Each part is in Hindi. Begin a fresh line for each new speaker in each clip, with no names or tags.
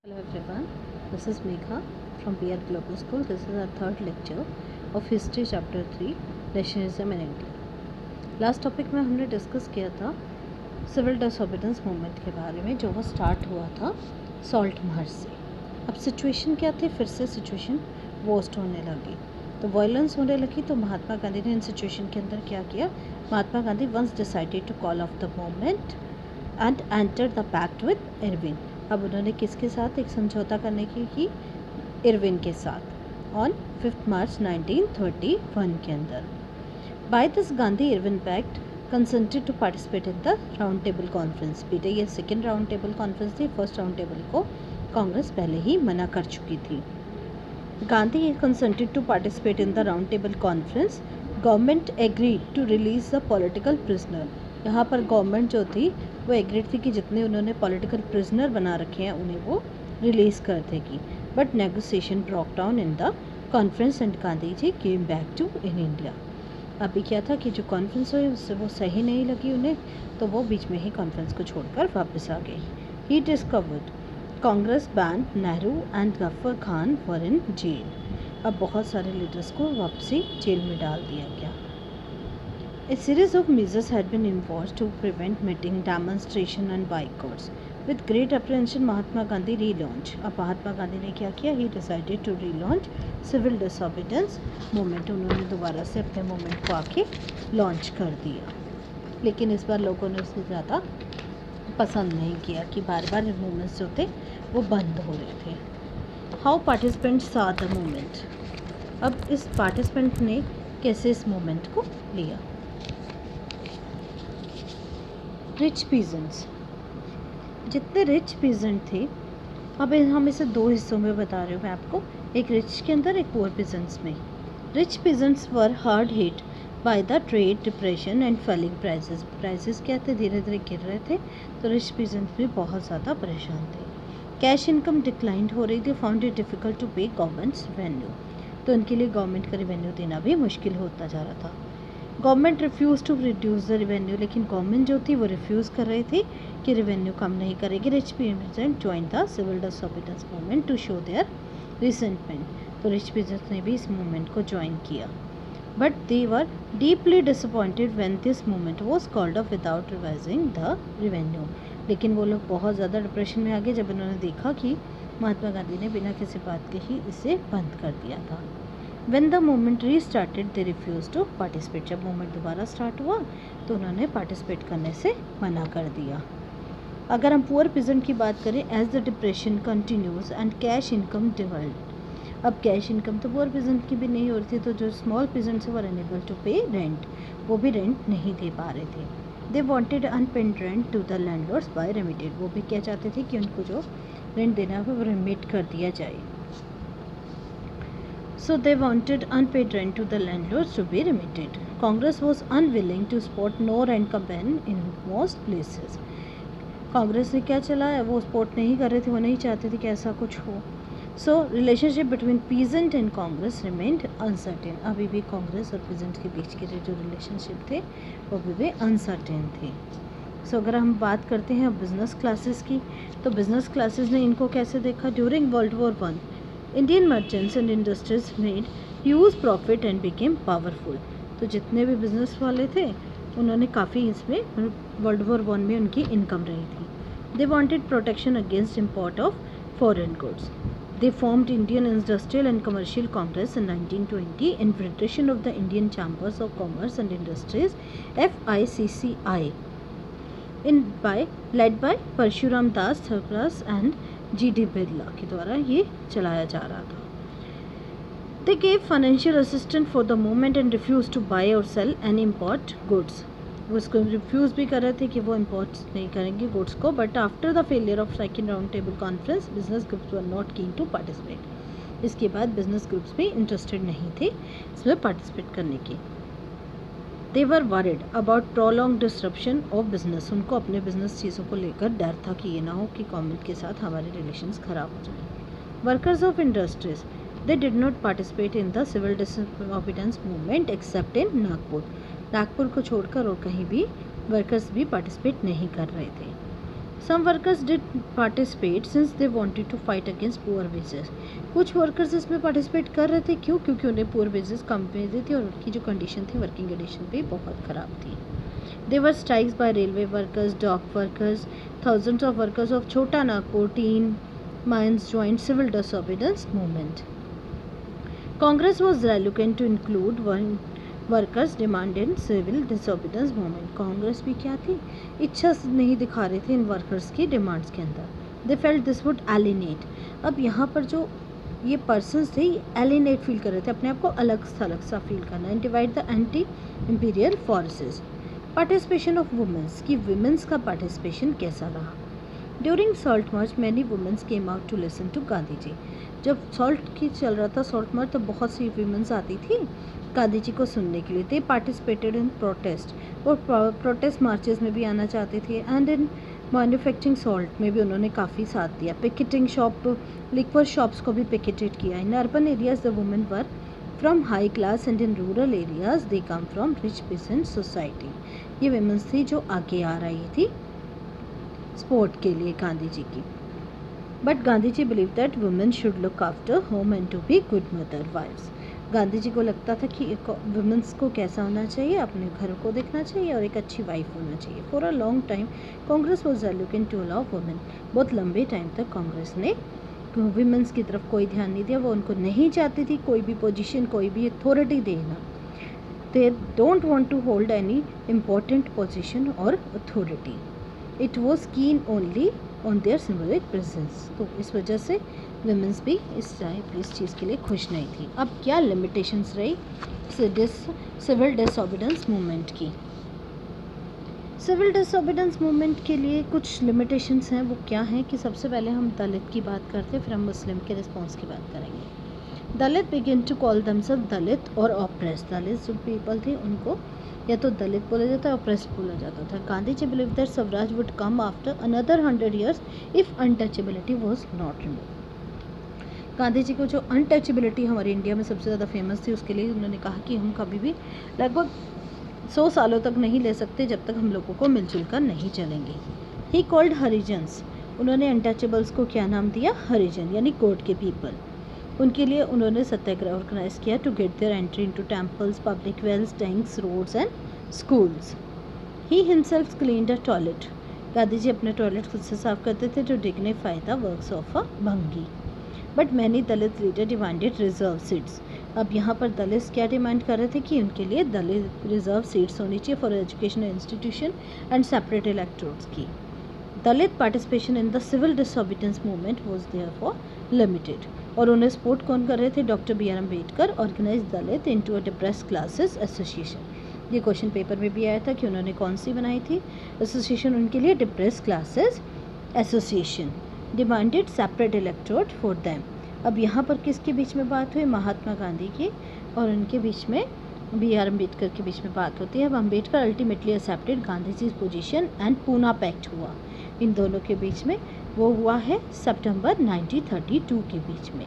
Hello everyone, this is Megha from PR Global School. This is our third lecture of History Chapter 3, Nationalism in India. Last topic में हमने डिस्कस किया था सिविल डिसोबीडियंस मूवमेंट के बारे में, जो वो स्टार्ट हुआ था सॉल्ट मार्च से। अब सिचुएशन क्या थी, फिर से सिचुएशन वर्स्ट होने लगी, तो वायलेंस होने लगी। तो महात्मा गांधी ने इन सिचुएशन के अंदर क्या किया, Mahatma Gandhi once decided to call off the movement and enter the pact with Irwin. अब उन्होंने किसके साथ एक समझौता करने की इरविन के साथ ऑन 5 मार्च 1931 के अंदर। By this Gandhi Irwin pact consented to participate in the round table conference. बेटे ये सेकेंड राउंड टेबल कॉन्फ्रेंस थी, फर्स्ट राउंड टेबल को कांग्रेस पहले ही मना कर चुकी थी। Gandhi consented to participate in the round table conference. Government agreed to release the political prisoner. यहाँ पर गवर्नमेंट जो थी वो एग्रीड थी कि जितने उन्होंने पॉलिटिकल प्रिजनर बना रखे हैं उन्हें वो रिलीज़ कर देगी। But negotiation broke down in the conference and Gandhi ji came back to in India. अभी क्या था कि जो कॉन्फ्रेंस हुई उससे वो सही नहीं लगी उन्हें, तो वो बीच में ही कॉन्फ्रेंस को छोड़कर वापस आ गई। He discovered Congress ban Nehru and Gaffar Khan were in jail. अब बहुत सारे लीडर्स को वापसी जेल में डाल दिया गया। A series of measures had been enforced to prevent meeting, demonstration and boycotts. With great apprehension, Mahatma Gandhi relaunched. अब महात्मा गांधी ने क्या किया, he decided to relaunch civil disobedience movement. उन्होंने दोबारा से अपने मूवमेंट को आके लॉन्च कर दिया, लेकिन इस बार लोगों ने उसे ज़्यादा पसंद नहीं किया कि बार बार मूवमेंट्स जो थे वो बंद हो रहे थे। How participants saw the movement. अब इस पार्टिसिपेंट ने कैसे इस मूवमेंट को लिया। रिच पीजेंट्स, जितने रिच पीजेंट थे, अब हम इसे दो हिस्सों में बता रहे हूँ मैं आपको, एक रिच के अंदर, एक पुअर पीजेंट्स में। Rich peasants were hard hit by the trade depression and falling prices. Prices क्या थे, धीरे धीरे गिर रहे थे, तो रिच पीजेंट्स भी बहुत ज़्यादा परेशान थे। कैश इनकम डिक्लाइंड हो रही थी, फाउंड इट डिफ़िकल्ट टू पे गवर्नमेंट्स रेवेन्यू, तो उनके लिए गवर्नमेंट का रेवेन्यू देना भी मुश्किल होता जा रहा था। Government refuse to reduce the revenue, लेकिन गवर्नमेंट जो थी वो रिफ्यूज़ कर रही थी कि रेवेन्यू कम नहीं करेगी। Rich peasant join the civil disobedience movement to show their resentment, तो रिच पीजेंट्स ने भी इस मूवमेंट को ज्वाइन किया। But they were deeply disappointed when this movement was called off without revising the revenue, लेकिन वो लोग बहुत ज़्यादा डिप्रेशन में आ गए जब उन्होंने देखा कि महात्मा गांधी ने बिना किसी बात के ही इसे बंद कर दिया था। When the movement restarted, they refused to participate. जब मूवमेंट दोबारा स्टार्ट हुआ तो उन्होंने पार्टिसिपेट करने से मना कर दिया। अगर हम पुअर पीजेंट की बात करें, as the depression continues and cash income dwindled. अब कैश इनकम तो पुअर पीजेंट की भी नहीं हो रही थी, तो जो small peasants were unable to pay rent, वो भी रेंट नहीं दे पा रहे थे। They wanted unpaid rent to the landlords by remitted, वो भी क्या चाहते थे कि उनको जो रेंट देना है वो रेमिट कर दिया जाए। So they wanted unpaid rent to the landlords to be remitted. Congress was unwilling to support no rent campaign in most places. Congress ने क्या चला है, वो सपोर्ट नहीं कर रहे थे, वो नहीं चाहते थे कि ऐसा कुछ हो। So relationship between peasant and Congress remained uncertain. अभी भी कांग्रेस और पीजेंट के बीच के जो रिलेशनशिप थे वो अभी भी अनसर्टेन थे। सो अगर हम बात करते हैं बिजनेस क्लासेस की, तो बिजनेस क्लासेस ने इनको कैसे देखा। During world war 1 Indian merchants and industries made huge profit and became powerful. तो जितने भी बिजनेस वाले थे उन्होंने काफ़ी इसमें वर्ल्ड वॉर 1 में उनकी इनकम रही थी। They wanted protection against import of foreign goods. They formed Indian industrial and commercial Congress in 1920 in federation of the Indian chambers of commerce and industries FICCI in led by Parshuram Das Tharkaras and GD Birla के द्वारा ये चलाया जा रहा था। They gave financial assistant for the movement and refuse to buy और सेल एंड इम्पोर्ट गुड्स। वो इसको रिफ्यूज़ भी कर रहे थे कि वो इम्पोर्ट नहीं करेंगे गुड्स को। But after the failure of second round table conference, business groups were not keen to participate. इसके बाद बिजनेस ग्रुप्स भी इंटरेस्टेड नहीं थे इसमें पार्टिसिपेट करने की। They were worried about prolong disruption of business. उनको अपने बिजनेस चीज़ों को लेकर डर था कि ये ना हो कि गवर्नमेंट के साथ हमारे रिलेशंस ख़राब हो जाए। Workers of industries, they did not participate in the civil disobedience movement except in Nagpur. Nagpur को छोड़कर और कहीं भी वर्कर्स भी पार्टिसिपेट नहीं कर रहे थे। Some workers did participate since they wanted to fight against poor wages. कुछ वर्कर्स इसमें पार्टिसिपेट कर रहे थे, क्यों? क्योंकि उन्हें पुअर वेजेस कम मिलती थी और उनकी जो कंडीशन थी, वर्किंग कंडीशन भी बहुत ख़राब थी। There were strikes by railway workers, dock workers, thousands of workers of Chota Nagpur teen mines joined civil disobedience movement. Congress was reluctant to include workers demand in civil disobedience movement. Congress भी क्या थी, इच्छा नहीं दिखा रहे थे इन वर्कर्स की डिमांड्स के अंदर. They felt this would alienate. अब यहाँ पर जो ये पर्सन्स थे, एलिनेट फील कर रहे थे, अपने आप को अलग सा फील करना, and divide the anti imperial forces. Participation of womens, कि वुमेंस का पार्टिसिपेशन कैसा रहा. During salt march many womens came out to listen to Gandhi ji. जब सॉल्ट की चल रहा था सॉल्ट मार्च, तो बहुत सी वुमेंस आती थी गांधी जी को सुनने के लिए. दे पार्टिसिपेटेड इन प्रोटेस्ट, और प्रोटेस्ट मार्चेस में भी आना चाहते थे. एंड इन मैन्युफैक्चरिंग सॉल्ट में भी उन्होंने काफ़ी साथ दिया. पिकेटिंग शॉप, लिक्वर शॉप्स को भी पिकेटेड किया. In urban areas the women were from high class and in rural areas they come from rich pheasant society. ये वुमेन्स थी जो आगे आ रही थी सपोर्ट के लिए गांधी जी की. But Gandhi ji believe that women should look after home and to be good mother wifes. Gandhi ji को लगता था कि वुमेन्स को कैसा होना चाहिए, अपने घर को देखना चाहिए और एक अच्छी वाइफ होना चाहिए. For a long time Congress was reluctant to allow women. बहुत लंबे टाइम तक कांग्रेस ने वुमेन्स की तरफ कोई ध्यान नहीं दिया. वो उनको नहीं चाहती थी कोई भी पोजीशन, कोई भी अथॉरिटी देना. They don't want to hold any important position और authority. It was keen only on their symbolic presence. तो इस वजह से वुमेन्स भी इस चीज़ के लिए खुश नहीं थी. अब क्या लिमिटेशंस रही सिविल डिसोबीडियंस मूवमेंट की. सिविल डिसोबीडियंस मूवमेंट के लिए कुछ लिमिटेशंस हैं. वो क्या हैं कि सबसे पहले हम दलित की बात करते हैं, फिर हम मुस्लिम के रिस्पॉन्स की बात करेंगे. दलित बिगिन टू कॉल दमसेल्फ दलित और ऑप्रेस. दलित जो पीपल थे उनको या तो दलित बोला जाता है, ऑप्रेस्ड बोला जाता था. Gandhi ji believe that swaraj would come after another 100 years if untouchability was not remove. Gandhi ji को जो अनटचेबिलिटी हमारे इंडिया में सबसे ज़्यादा फेमस थी, उसके लिए उन्होंने कहा कि हम कभी भी लगभग 100 सालों तक नहीं ले सकते जब तक हम लोगों को मिलजुल कर नहीं चलेंगे. He called Harijans. उन्होंने अनटचेबल्स को क्या नाम दिया? हरिजन, यानी कोर्ट के पीपल. उनके लिए उन्होंने सत्याग्रह ऑर्गेनाइज किया to get their entry into temples, public wells, tanks, roads and schools. He himself cleaned a toilet. Gandhi ji अपने टॉयलेट खुद से साफ करते थे to dignify the works of a bhangi. But many Dalit leader demanded reserve seats. अब यहाँ पर दलित क्या डिमांड कर रहे थे कि उनके लिए दलित रिजर्व सीट्स होनी चाहिए for educational institution and separate electorates की. Dalit participation in the civil disobedience movement was therefore limited. और उन्हें सपोर्ट कौन कर रहे थे? Doctor B R Ambedkar organize Dalit into a depressed classes association. ये क्वेश्चन पेपर में भी आया था कि उन्होंने कौन सी बनाई थी एसोसिएशन उनके लिए? Depressed classes association. Demanded separate electorate for them. अब यहाँ पर किसके बीच में बात हुई? महात्मा गांधी की और उनके बीच में बी आर अम्बेडकर के बीच में बात होती है. अब Ambedkar ultimately accepted Gandhi ji position and Poona pact हुआ. इन दोनों के बीच में वो हुआ है सितंबर 1932 के बीच में,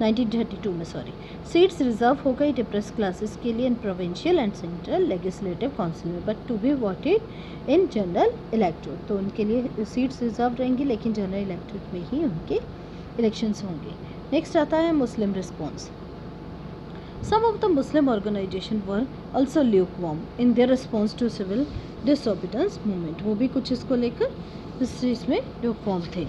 1932 में सॉरी. सीट्स रिजर्व हो गई डिप्रेस क्लासेस के लिए in provincial and central legislative council में, but to be voted in general electorate. तो उनके लिए सीट्स रिजर्व रहेंगी लेकिन जनरल इलेक्टोरेट में ही उनके इलेक्शंस होंगे. नेक्स्ट आता है मुस्लिम response. Some of the Muslim organizations were also lukewarm in their response to civil disobedience movement. वो भी कुछ इसको लेकर इस चीज़ में lukewarm थे.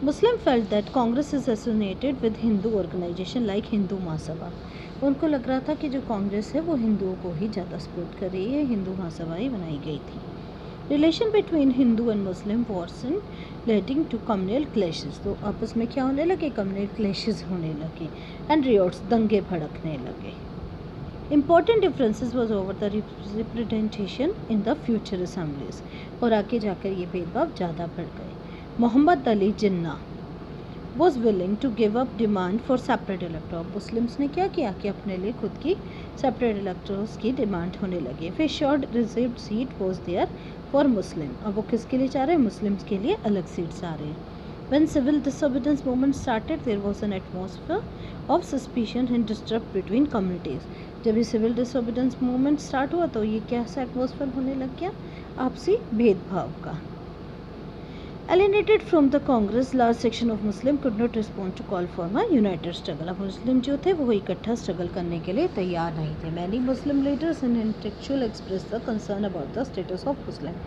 Muslim felt that Congress is associated with Hindu organization like Hindu महासभा. उनको लग रहा था कि जो कांग्रेस है वो हिंदुओं को ही ज़्यादा सपोर्ट कर रही है, हिंदू महासभा ही बनाई गई थी. Relation between Hindu and Muslim worsen leading to communal clashes. तो आपस में क्या होने लगे? कम्युनल क्लैशेस होने लगे एंड रियोट्स, दंगे भड़कने लगे. Important differences was over the representation in the future assemblies. और आगे जाकर ये भेदभाव ज़्यादा बढ़ गए. Mohammad Ali Jinnah was willing to give up demand for separate electorate. Muslims ने क्या किया कि अपने लिए खुद की सेपरेट इलेक्टोरेट्स की डिमांड होने लगे. फिर short reserved seat was there for Muslim. अब वो किसके लिए चाह रहे हैं? मुस्लिम्स के लिए अलग सीट्स आ रहे हैं. When civil disobedience movement started there was an atmosphere of suspicion and disturb between communities. जब ये सिविल डिसोबीडियंस मूवमेंट स्टार्ट हुआ तो ये क्या सा एटमॉस्फेयर होने लग गया? आपसी भेदभाव का. Alienated from the Congress, large section of Muslim could not respond to call for a united struggle. अब मुस्लिम जो थे वो इकट्ठा स्ट्रगल करने के लिए तैयार नहीं थे. Many Muslim leaders and intellectuals expressed the concern about the status of Muslim.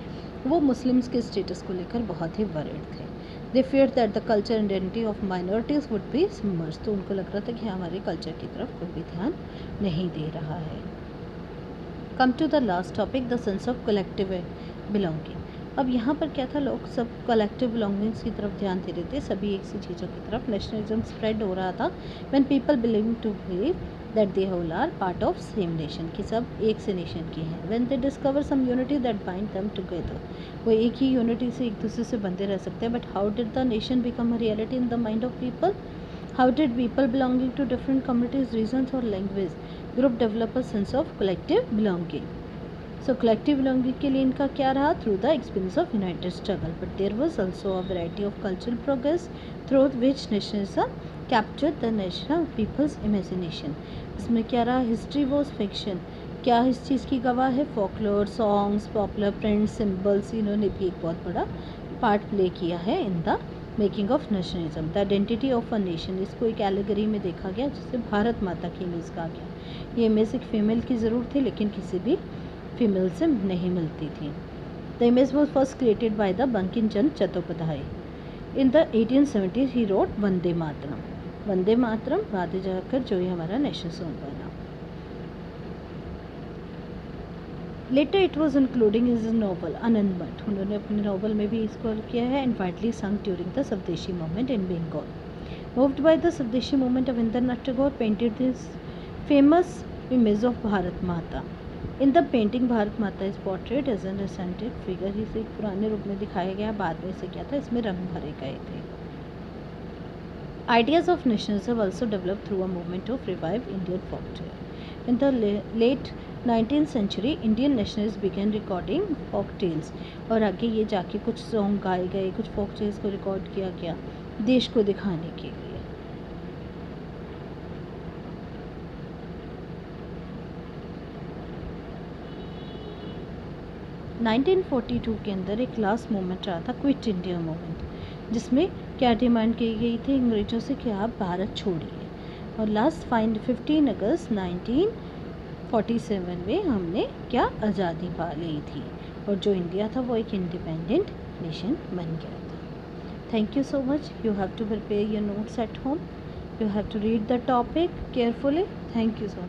वो मुस्लिम्स के स्टेटस को लेकर बहुत ही वरीड थे. They feared that the culture and identity of minorities would be submerged. तो उनको लग रहा था कि हमारे कल्चर की तरफ कोई भी ध्यान नहीं दे रहा है. Come to the last topic, the sense of collective belonging. अब यहाँ पर क्या था, लोग सब कलेक्टिव बिलोंगिंग्स की तरफ ध्यान दे रहे थे, सभी एक सी चीज़ों की तरफ. नेशनलिज्म स्प्रेड हो रहा था. When people believe to believe that they whole are part of same nation, कि सब एक से नेशन के हैं. When they discover some unity that bind them together, वो एक ही यूनिटी से एक दूसरे से बंधे रह सकते हैं. But how did the nation become a reality in the mind of people? How did people belonging to different communities, regions और language group develop a sense of collective belonging? So collective belonging के लिए इनका क्या रहा? Through the experience of united struggle. But there was also a variety of cultural progress through which nationalism captured the national peoples imagination. इसमें क्या रहा? History was fiction. क्या इस चीज़ की गवाह है? Folklore, songs, popular prints, symbols, इन्होंने भी एक बहुत बड़ा पार्ट प्ले किया है in the making of nationalism. The identity of a nation, इसको एक एलिगरी में देखा गया जिसे भारत माता की इमेज कहा गया. ये इमेज एक फीमेल की ज़रूर थी, लेकिन किसी भी फीमेल से नहीं मिलती थी. The image was first created by the Bankim Chandra Chattopadhyay. In the 1870s he wrote Vande Mataram. Vande Mataram बाद जाकर जो ये हमारा नेशनल सॉन्ग बना. Later it was including his novel Anandamath. उन्होंने अपने नॉवल में भी इसको किया है. And widely sung during the Swadeshi movement in Bengal. Moved by the Swadeshi movement, Rabindranath Tagore painted this famous image of Bharat माता. इन the painting Bharat Mata is portrait as an resented figure. इसे एक पुराने रूप में दिखाया गया, बाद में इसे क्या था, इसमें रंग भरे गए थे. Ideas of nationalism also develop through a movement of revive Indian folk. In the late 19th century Indian nationalist began recording folk tales. और आगे ये जाके कुछ सॉन्ग गाए गए, कुछ फोक टेल्स को रिकॉर्ड किया गया देश को दिखाने के लिए. नाइनटीन 42 के अंदर एक लास्ट मोमेंट रहा था, क्विट इंडिया मोमेंट, जिसमें क्या डिमांड की गई थी अंग्रेज़ों से कि आप भारत छोड़िए. और लास्ट 15 अगस्त 1947 में हमने क्या आज़ादी पा ली थी. और जो इंडिया था वो एक इंडिपेंडेंट नेशन बन गया था. Thank you so much. You have to prepare your notes at home. You have to read the topic carefully. Thank you so much.